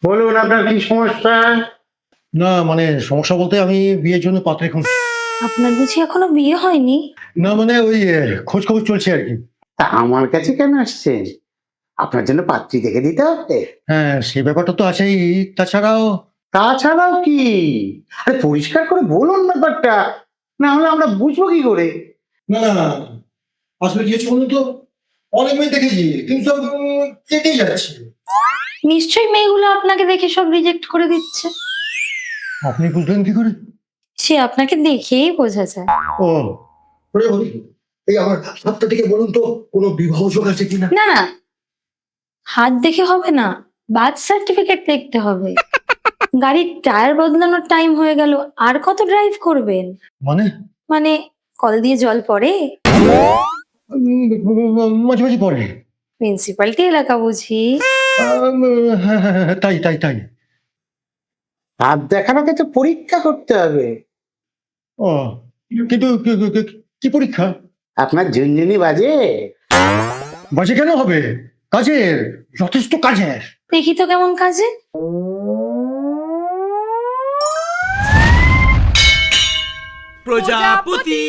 বলুন আপনার কি সমস্যা? না মানে সমস্যা বলতে আমি বিয়ের জন্য পাত্র এখন আপনার বুঝি এখনো বিয়ে হয়নি? না মানে ওই খোঁজ খবর চলছে আর কি। তা আমার কাছে কেন আসছেন? আপনার জন্য পাত্রী দেখে দিতে হবে। হ্যাঁ সে ব্যাপারটা তো আছেই, তাছাড়াও তাছাড়াও কি? আরে পরিষ্কার করে বলুন ব্যাপারটা, না হলে আমরা বুঝবো কি করে? না না আসলে কি হচ্ছে বলুন তো, অনেক মেয়ে দেখেছি কিন্তু সব কেটেই যাচ্ছে। নিশ্চয়ই মেয়েগুলো আপনাকে দেখে সব রিজেক্ট করে দিচ্ছে। আপনি বুঝলেন কি করে? সে আপনাকে দেখেই বোঝা যায়। ও ওরে বলি, এই আমার হাতটা থেকে বলুন তো কোনো বিবাহ যোগ আছে কিনা। না না, হাত দেখে হবে না, বার্থ সার্টিফিকেট দেখতে হবে। গাড়ির টায়ার বদলানোর টাইম হয়ে গেল, আর কত ড্রাইভ করবেন? মানে মানে কল দিয়ে জল পড়ে? মাঝে মাঝে পড়ে। মিউনিসিপালিটি এলাকা বুঝি? হ্যাঁ হ্যাঁ হ্যাঁ, তাই তাই তাই। হাত দেখার আগে তো পরীক্ষা করতে হবে। ও কিন্তু কি পরীক্ষা? আপনার ঝুনঝুনি বাজে? বাজে কেন হবে? কাজের, যথেষ্ট কাজের। দেখি তো কেমন কাজে। প্রজাপতি।